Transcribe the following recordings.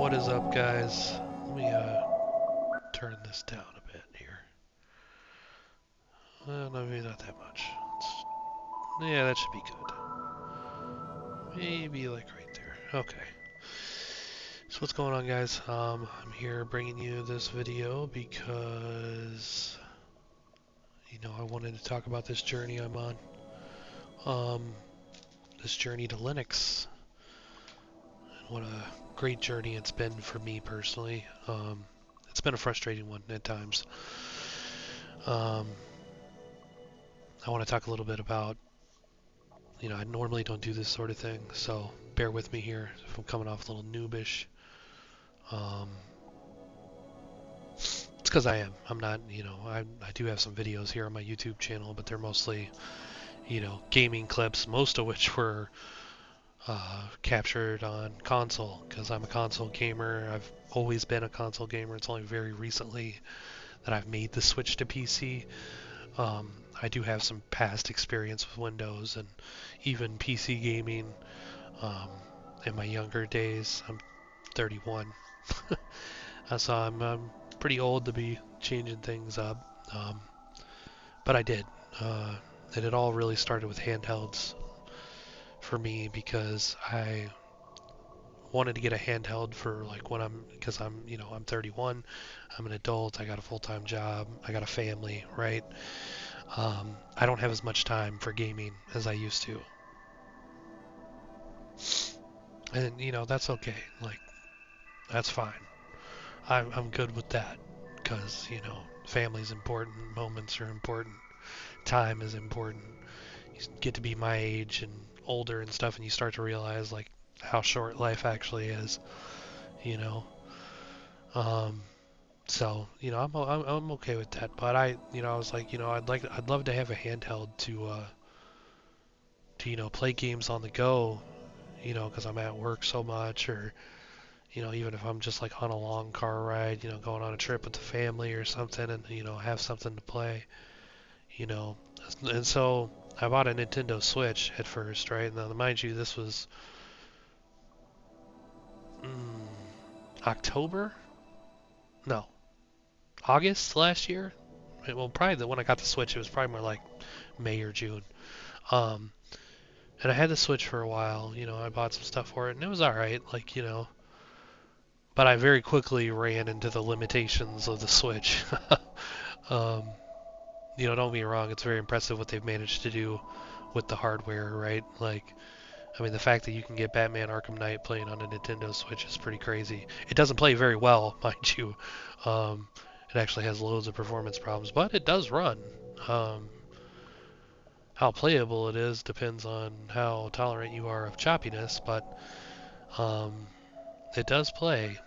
What is up, guys? Let me turn this down a bit here. No, maybe not that much. Yeah, that should be good. Maybe like right there. Okay. So what's going on, guys? I'm here bringing you this video because I wanted to talk about this journey I'm on. Um, this journey to Linux, and what a great journey it's been for me personally. It's been a frustrating one at times. Um, I want to talk a little bit about, I normally don't do this sort of thing, so bear with me here if I'm coming off a little noobish. Um, it's because I am. I'm not, I do have some videos here on my YouTube channel, but they're mostly, gaming clips, most of which were captured on console, because I'm a console gamer. I've always been a console gamer. It's only very recently that I've made the switch to PC. I do have some past experience with Windows and even PC gaming in my younger days. I'm 31, so I'm pretty old to be changing things up, but I did. And it all really started with handhelds for me because I wanted to get a handheld for like when because I'm 31, I'm an adult, I got a full-time job, I got a family, right? I don't have as much time for gaming as I used to. And, that's okay. Like, that's fine. I'm good with that because, family's important, moments are important, time is important. You get to be my age and older and stuff, and you start to realize, like, how short life actually is, you know. Um, so, I'm okay with that. But I was like, I'd love to have a handheld to play games on the go, because I'm at work so much, or even if I'm just like on a long car ride, going on a trip with the family or something, and have something to play, you know. And so I bought a Nintendo Switch at first, right? Now, mind you, this was October? No, August last year. Well, probably when I got the Switch, it was probably more like May or June. Um, and I had the Switch for a while. I bought some stuff for it, and it was all right. Like, but I very quickly ran into the limitations of the Switch. um, don't get me wrong, it's very impressive what they've managed to do with the hardware, right? Like, I mean, the fact that you can get Batman Arkham Knight playing on a Nintendo Switch is pretty crazy. It doesn't play very well, mind you. Um, it actually has loads of performance problems, but it does run. Um, how playable it is depends on how tolerant you are of choppiness, but um, it does play,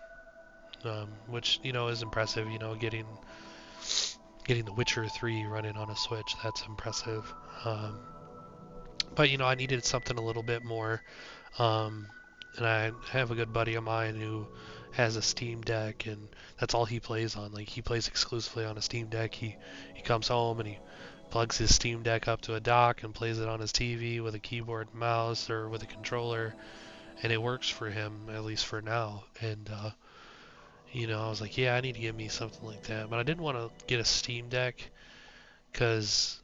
which is impressive. Getting The Witcher 3 running on a Switch, that's impressive. But I needed something a little bit more. Um, and I have a good buddy of mine who has a Steam Deck, and that's all he plays on. Like, he plays exclusively on a Steam Deck. He comes home and he plugs his Steam Deck up to a dock and plays it on his TV with a keyboard and mouse or with a controller, and it works for him, at least for now. And I was like, yeah, I need to get me something like that. But I didn't want to get a Steam Deck because,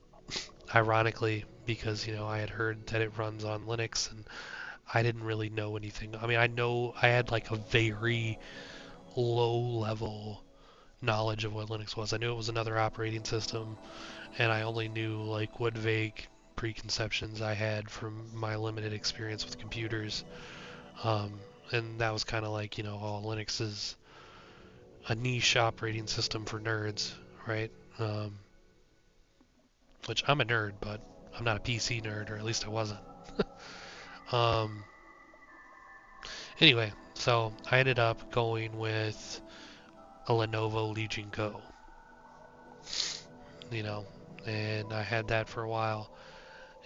ironically, because I had heard that it runs on Linux, and I didn't really know anything. I mean, I know I had like a very low level knowledge of what Linux was. I knew it was another operating system, and I only knew like what vague preconceptions I had from my limited experience with computers. Um, and that was kind of like, oh, Linux is a niche operating system for nerds, right? Um, which I'm a nerd, but I'm not a PC nerd, or at least I wasn't. um, anyway, so I ended up going with a Lenovo Legion Go, you know, and I had that for a while,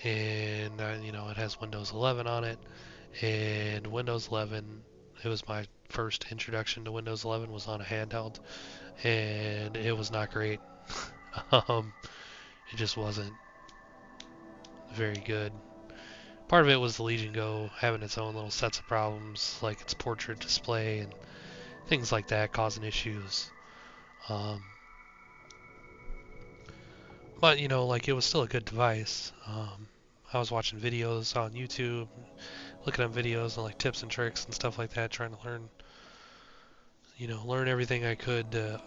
and it has Windows 11 on it, and Windows 11, it was my first introduction to Windows 11 was on a handheld, and it was not great. um, it just wasn't very good. Part of it was the Legion Go having its own little sets of problems, like its portrait display, and things like that causing issues. Um, but you know, like it was still a good device. I was watching videos on YouTube, looking at videos and like tips and tricks and stuff like that, trying to learn, learn everything I could to,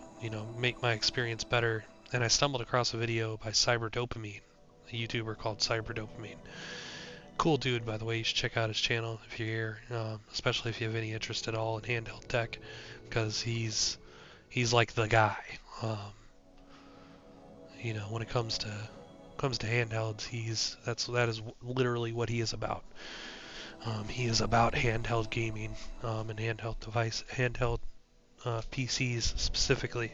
make my experience better. And I stumbled across a video by Cyber Dopamine, a YouTuber called Cyber Dopamine. Cool dude, by the way. You should check out his channel if you're here, especially if you have any interest at all in handheld tech, because he's like the guy. Um, when it comes to handhelds, that is literally what he is about. He is about handheld gaming and handheld PCs specifically.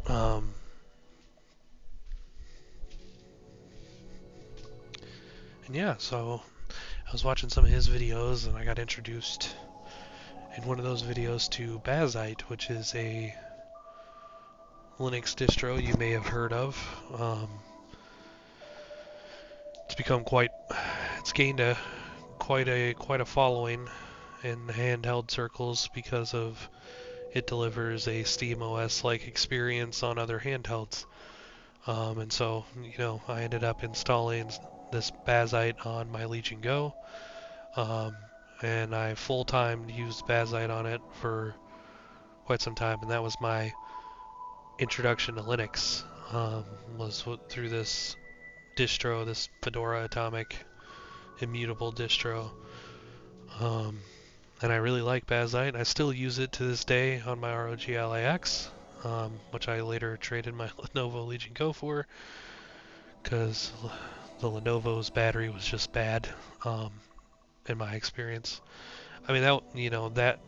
Um, and yeah, so I was watching some of his videos and I got introduced in one of those videos to Bazite, which is a Linux distro you may have heard of. It's become it's gained quite a following in handheld circles because of it delivers a SteamOS-like experience on other handhelds. And so, I ended up installing this Bazite on my Legion Go, um, and I full-time used Bazite on it for quite some time, and that was my introduction to Linux. Was through this distro, this Fedora Atomic immutable distro. Um, and I really like Bazite. I still use it to this day on my ROG LAX, which I later traded my Lenovo Legion Go for because the Lenovo's battery was just bad, um, in my experience. I mean that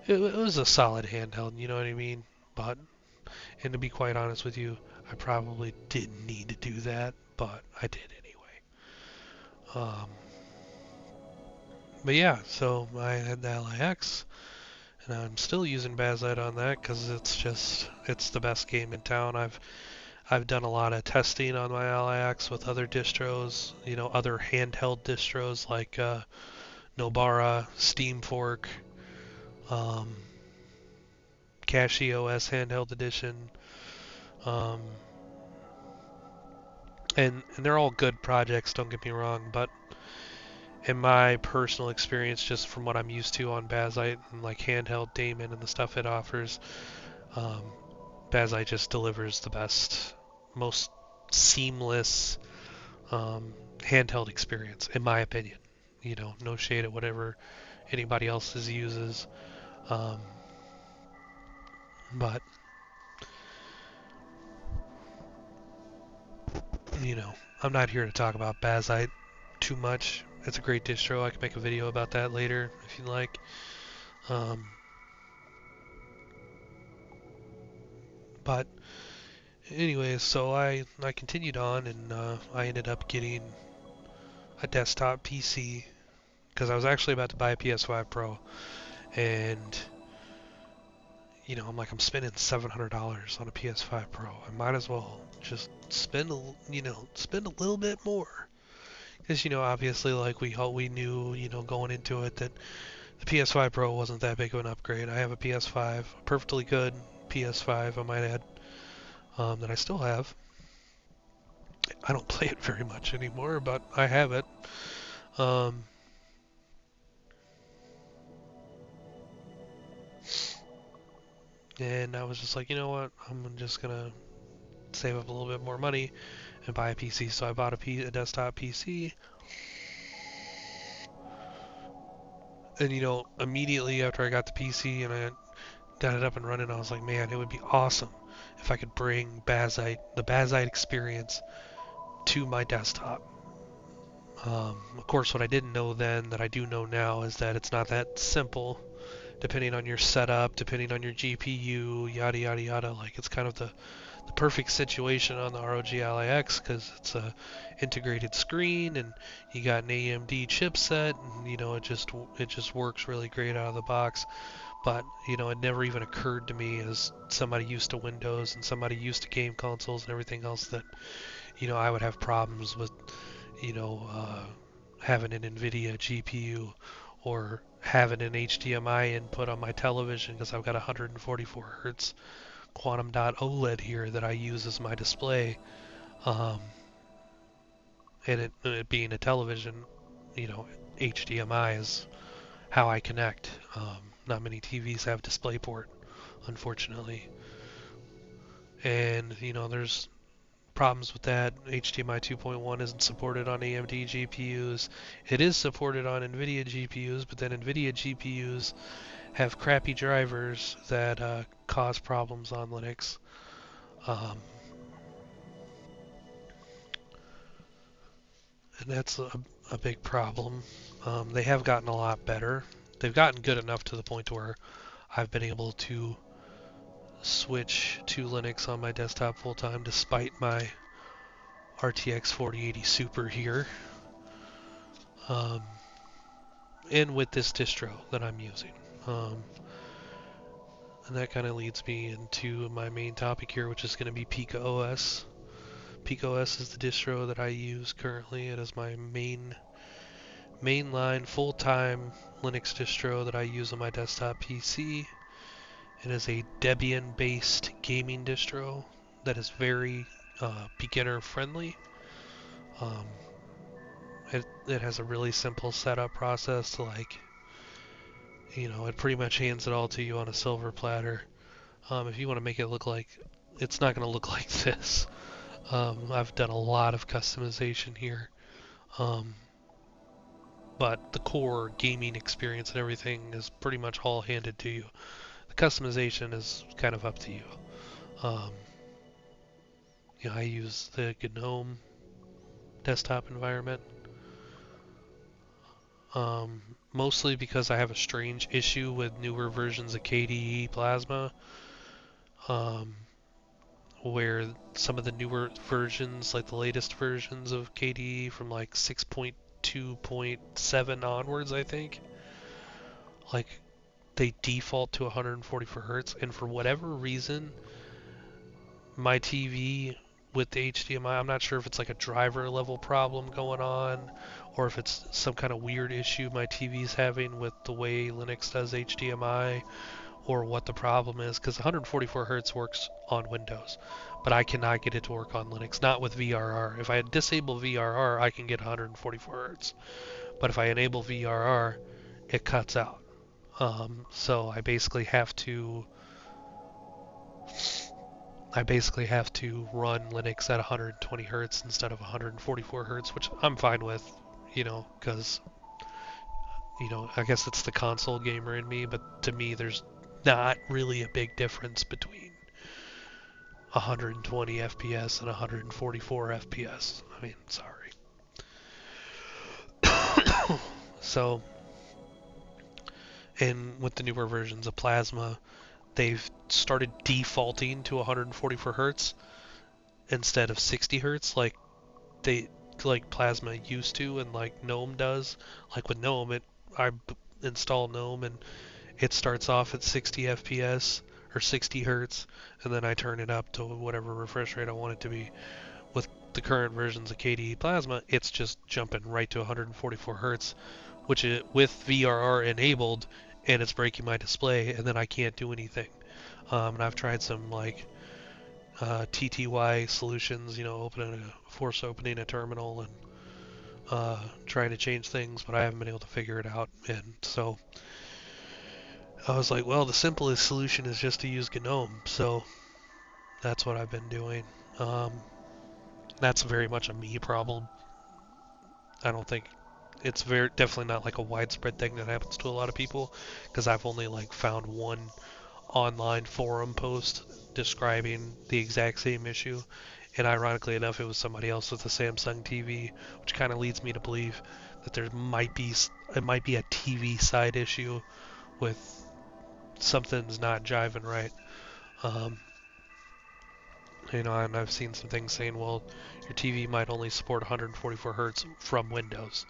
it was a solid handheld, you know what I mean? But and to be quite honest with you, I probably didn't need to do that, but I did anyway. Um, but yeah, so I had the LAX, and I'm still using Bazite on that because it's the best game in town. I've done a lot of testing on my LAX with other distros, other handheld distros like Nobara, Steamfork, um, PikaOS handheld edition, um, and they're all good projects. Don't get me wrong, but in my personal experience, just from what I'm used to on Bazite and like handheld daemon and the stuff it offers, um, Bazite just delivers the best, most seamless handheld experience, in my opinion. No shade at whatever anybody else's uses, um, but you know, I'm not here to talk about Bazite too much. It's a great distro. I can make a video about that later if you'd like. Um, but anyways, so I continued on and I ended up getting a desktop PC because I was actually about to buy a PS5 Pro, and I'm like, I'm spending $700 on a PS5 Pro. I might as well just spend a little bit more. Because obviously, like we knew, going into it that the PS5 Pro wasn't that big of an upgrade. I have a PS5, a perfectly good PS5, I might add, that I still have. I don't play it very much anymore, but I have it. Um, and I was just like, you know what? I'm just gonna save up a little bit more money and buy a PC. So I bought a desktop PC. And immediately after I got the PC and I got it up and running, I was like, man, it would be awesome if I could bring the Bazite experience to my desktop. Of course, what I didn't know then that I do know now is that it's not that simple. Depending on your setup, depending on your GPU, yada yada yada. Like it's kind of the perfect situation on the ROG Ally-X because it's a integrated screen and you got an AMD chipset, and it just works really great out of the box. But it never even occurred to me as somebody used to Windows and somebody used to game consoles and everything else that I would have problems with you know uh, having an NVIDIA GPU or having an HDMI input on my television because I've got a 144 hertz quantum dot OLED here that I use as my display. Um, and it being a television, HDMI is how I connect. Not many TVs have DisplayPort, unfortunately. And, there's problems with that. HDMI 2.1 isn't supported on AMD GPUs. It is supported on NVIDIA GPUs, but then NVIDIA GPUs have crappy drivers that cause problems on Linux. Um, and that's a big problem. They have gotten a lot better. They've gotten good enough to the point where I've been able to switch to Linux on my desktop full time despite my RTX 4080 Super here. Um, and with this distro that I'm using. Um, and that kind of leads me into my main topic here, which is going to be PikaOS. PikaOS is the distro that I use currently. It is my mainline full-time Linux distro that I use on my desktop PC. It is a Debian-based gaming distro that is very beginner-friendly. Um, it has a really simple setup process. It pretty much hands it all to you on a silver platter. If you want to make it look like, it's not going to look like this. I've done a lot of customization here. Um, but the core gaming experience and everything is pretty much all handed to you. The customization is kind of up to you. Um, I use the GNOME desktop environment, mostly because I have a strange issue with newer versions of KDE Plasma, um, where some of the newer versions, like the latest versions of KDE from like 6.2.7 onwards, I think, like they default to 144 hertz, and for whatever reason, my TV with the HDMI, I'm not sure if it's like a driver level problem going on or if it's some kind of weird issue my TV's having with the way Linux does HDMI or what the problem is, because 144 hertz works on Windows, but I cannot get it to work on Linux, not with VRR. If I disable VRR, I can get 144 hertz, but if I enable VRR, it cuts out. So I basically have to run Linux at 120 hertz instead of 144 hertz, which I'm fine with, because I guess it's the console gamer in me, but to me, there's not really a big difference between 120 FPS and 144 FPS. I mean, sorry. So, and with the newer versions of Plasma, they've started defaulting to 144 hertz instead of 60 hertz, they like Plasma used to, and like GNOME does. Like with GNOME, I install GNOME and it starts off at 60 FPS or 60 hertz, and then I turn it up to whatever refresh rate I want it to be. With the current versions of KDE Plasma, it's just jumping right to 144 hertz, which is with VRR enabled, and it's breaking my display, and then I can't do anything. And I've tried some TTY solutions, force opening a terminal and trying to change things, but I haven't been able to figure it out. And so I was like, well, the simplest solution is just to use GNOME. So that's what I've been doing. Um, that's very much a me problem. I don't think it's very definitely not like a widespread thing that happens to a lot of people, because I've only like found one online forum post describing the exact same issue, and ironically enough, it was somebody else with a Samsung TV, which kind of leads me to believe that it might be a TV side issue with something's not jiving right. Um, and I've seen some things saying, well, your TV might only support 144 hertz from Windows,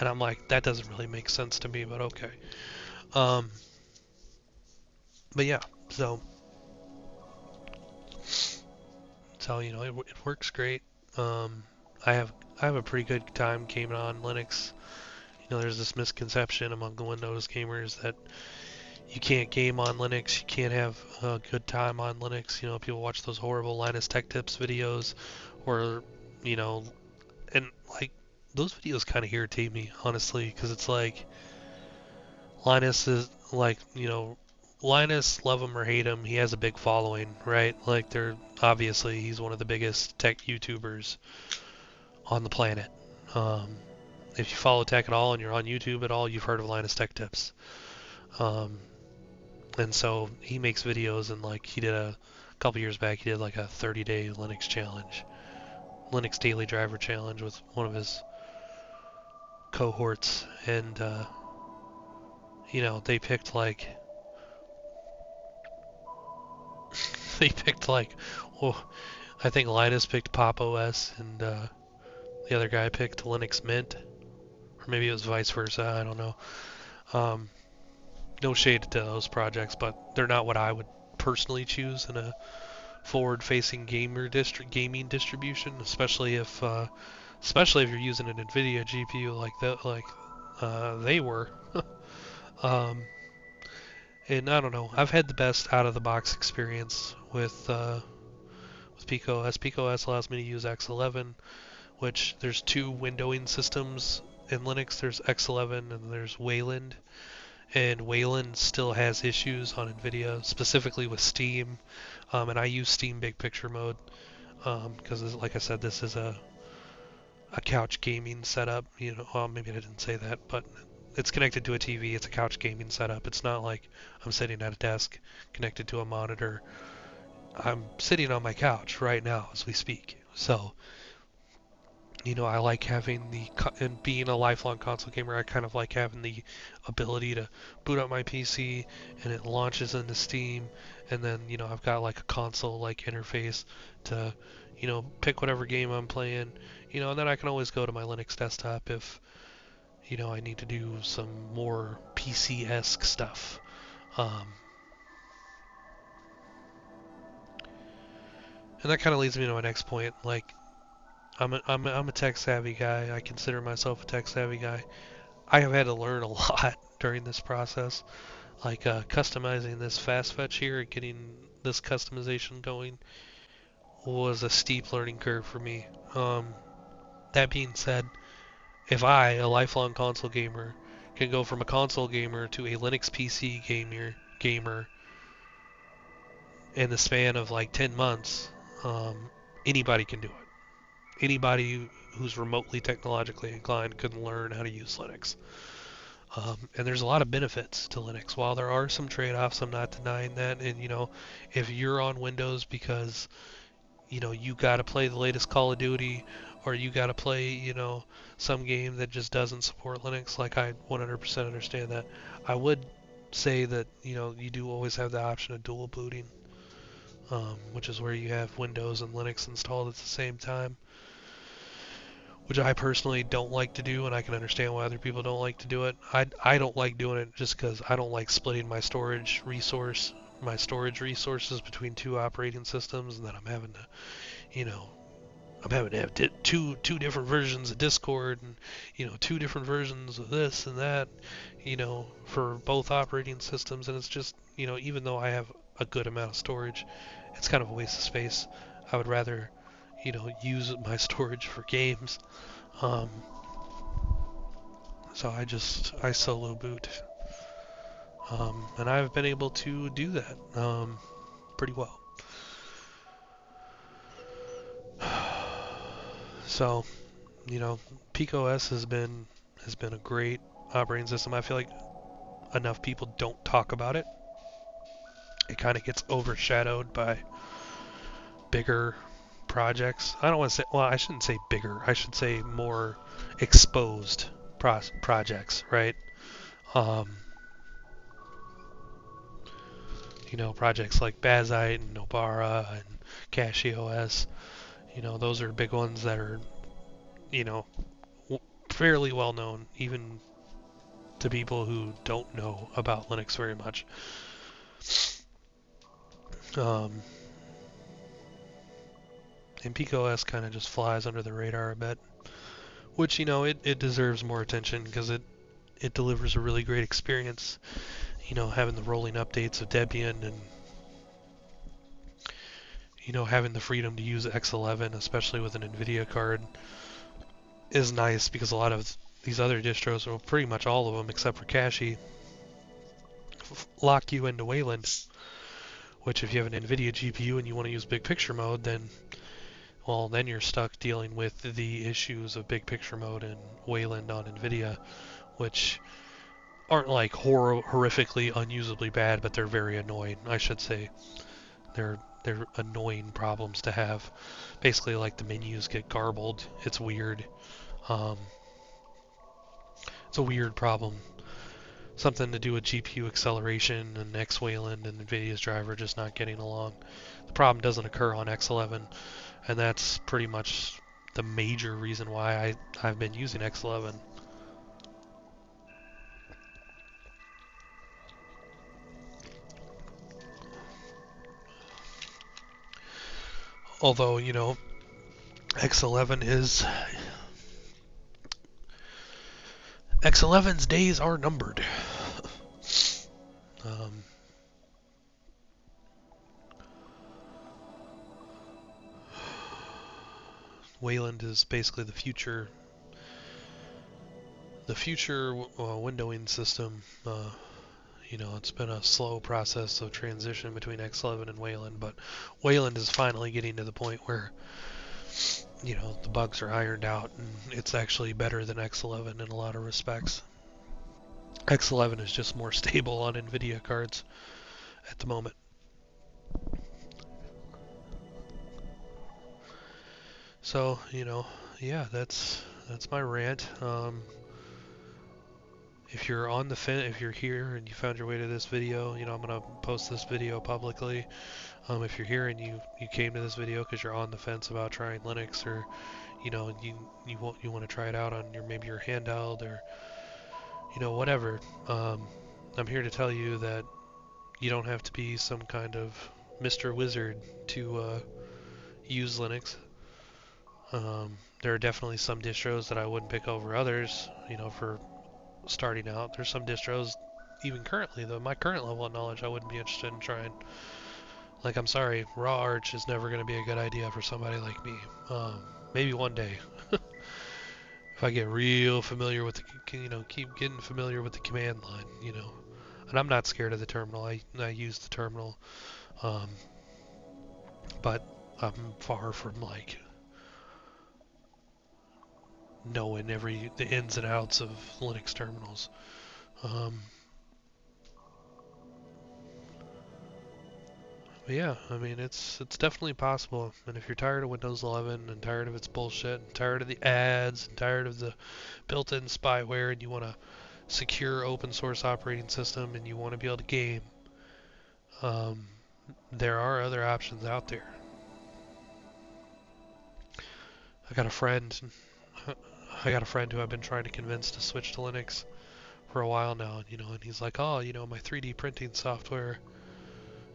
and I'm like, that doesn't really make sense to me, but okay. Um, but yeah, so it works great. Um, I have a pretty good time gaming on Linux. there's this misconception among the Windows gamers that you can't game on Linux, you can't have a good time on Linux. People watch those horrible Linus Tech Tips videos, or, you know, and like those videos kind of irritate me, honestly, because it's like Linus is like, Linus, love him or hate him, he has a big following, right? Like, obviously he's one of the biggest tech YouTubers on the planet. Um, if you follow tech at all and you're on YouTube at all, you've heard of Linus Tech Tips. Um, and so he makes videos, and like he did a couple years back, he did like a 30-day Linux challenge, Linux daily driver challenge with one of his cohorts, and they picked like they picked like, well, I think Linus picked Pop OS, and the other guy picked Linux Mint, or maybe it was vice versa. I don't know. Um, no shade to those projects, but they're not what I would personally choose in a forward-facing gaming distribution, especially if you're using an NVIDIA GPU like that, like they were. um, and I don't know. I've had the best out-of-the-box experience with PikaOS. PikaOS allows me to use X11, which there's two windowing systems in Linux. There's X11 and there's Wayland. And Wayland still has issues on NVIDIA, specifically with Steam. And I use Steam Big Picture mode because, like I said, this is a couch gaming setup. Well, maybe I didn't say that, but it's connected to a TV. It's a couch gaming setup. It's not like I'm sitting at a desk connected to a monitor. I'm sitting on my couch right now as we speak. So, I like having and being a lifelong console gamer, I kind of like having the ability to boot up my PC and it launches into Steam, and then, I've got like a console like interface to, pick whatever game I'm playing, and then I can always go to my Linux desktop if, I need to do some more PC-esque stuff. Um, and that kind of leads me to my next point. Like, I'm a tech savvy guy. I consider myself a tech savvy guy. I have had to learn a lot during this process, like customizing this fast fetch here, getting this customization going was a steep learning curve for me. That being said, if I, a lifelong console gamer, can go from a console gamer to a Linux PC gamer in the span of like 10 months, anybody can do it. Anybody who's remotely technologically inclined can learn how to use Linux. And there's a lot of benefits to Linux. While there are some trade-offs, I'm not denying that. And if you're on Windows because you got to play the latest Call of Duty, or you got to play some game that just doesn't support Linux, like I 100% understand that. I would say that you do always have the option of dual booting, which is where you have Windows and Linux installed at the same time, which I personally don't like to do, and I can understand why other people don't like to do it. I don't like doing it just because I don't like splitting my storage resources between two operating systems, and then I'm having to, you know, have two different versions of Discord, and two different versions of this and that, for both operating systems, and it's just, even though I have a good amount of storage, it's kind of a waste of space. I would rather, use my storage for games. Um, so I solo boot, and I've been able to do that pretty well. So, PikaOS has been a great operating system. I feel like enough people don't talk about it. It kind of gets overshadowed by bigger projects. I don't want to say, well, I shouldn't say bigger. I should say more exposed projects, right? Um, projects like Bazite and Nobara and CacheOS. Those are big ones that are, you know, fairly well known, even to people who don't know about Linux very much. Um, and PikaOS kind of just flies under the radar a bit, which it deserves more attention because it delivers a really great experience. Having the rolling updates of Debian and having the freedom to use X11, especially with an NVIDIA card, is nice because a lot of these other distros, well, pretty much all of them except for Cache, lock you into Wayland. Which, if you have an NVIDIA GPU and you want to use big picture mode, then you're stuck dealing with the issues of big picture mode and Wayland on NVIDIA, which aren't like horrifically unusably bad, but they're very annoying. I should say they're annoying problems to have. Basically, like the menus get garbled. It's weird. Um, it's a weird problem. Something to do with GPU acceleration and X-Wayland and NVIDIA's driver just not getting along. The problem doesn't occur on X11, and that's pretty much the major reason why I've been using X11. Although, X11 is X11's days are numbered. Um, Wayland is basically the future windowing system. It's been a slow process of transition between X11 and Wayland, but Wayland is finally getting to the point where the bugs are ironed out, and it's actually better than X11 in a lot of respects. X11 is just more stable on NVIDIA cards at the moment. So, yeah, that's my rant. If you're on the if you're here and you found your way to this video, I'm gonna post this video publicly. If you're here and you came to this video because you're on the fence about trying Linux, or you want to try it out on your handheld, or whatever, I'm here to tell you that you don't have to be some kind of Mr. Wizard to use Linux. There are definitely some distros that I wouldn't pick over others, for starting out. There's some distros, even currently, though, my current level of knowledge, I wouldn't be interested in trying. Like, I'm sorry, raw arch is never going to be a good idea for somebody like me. Maybe one day, if I get real familiar with keep getting familiar with the command line, And I'm not scared of the terminal. I use the terminal, um, but I'm far from like knowing the ins and outs of Linux terminals. Um, but yeah, I mean it's definitely possible. And if you're tired of Windows 11 and tired of its bullshit, and tired of the ads, and tired of the built-in spyware, and you want a secure open source operating system, and you want to be able to game, um, there are other options out there. I got a friend. I got a friend who I've been trying to convince to switch to Linux for a while now, and he's like, oh, my 3D printing software,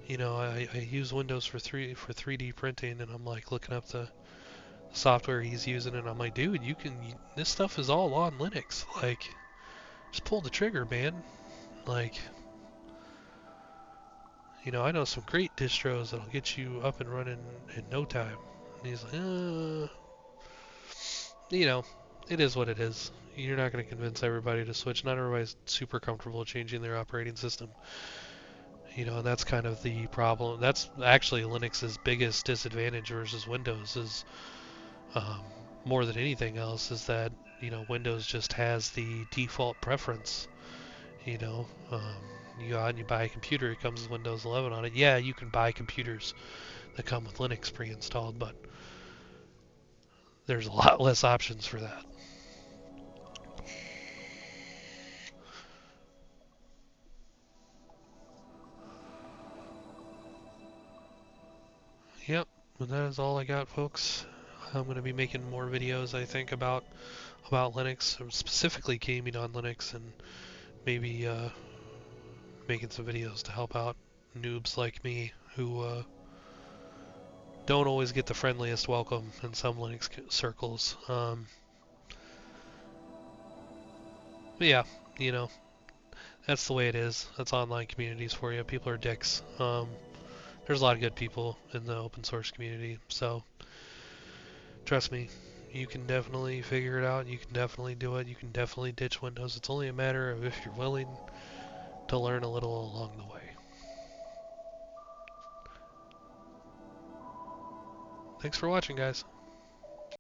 I use Windows for 3D printing, and I'm like looking up the software he's using, and I'm like, dude, this stuff is all on Linux, like, just pull the trigger, man. Like, I know some great distros that'll get you up and running in no time. And he's like, it is what it is. You're not going to convince everybody to switch. Not everybody's super comfortable changing their operating system. And that's kind of the problem. That's actually Linux's biggest disadvantage versus Windows is, um, more than anything else, is that, Windows just has the default preference. You go out and you buy a computer, it comes with Windows 11 on it. Yeah, you can buy computers that come with Linux pre-installed, but there's a lot less options for that. Yep, and that is all I got, folks. I'm going to be making more videos, I think, about Linux, or specifically gaming on Linux, and maybe making some videos to help out noobs like me who don't always get the friendliest welcome in some Linux circles. But yeah, you know, that's the way it is. That's online communities for you. People are dicks. There's a lot of good people in the open source community, so trust me, you can definitely figure it out. You can definitely do it. You can definitely ditch Windows. It's only a matter of if you're willing to learn a little along the way. Thanks for watching, guys.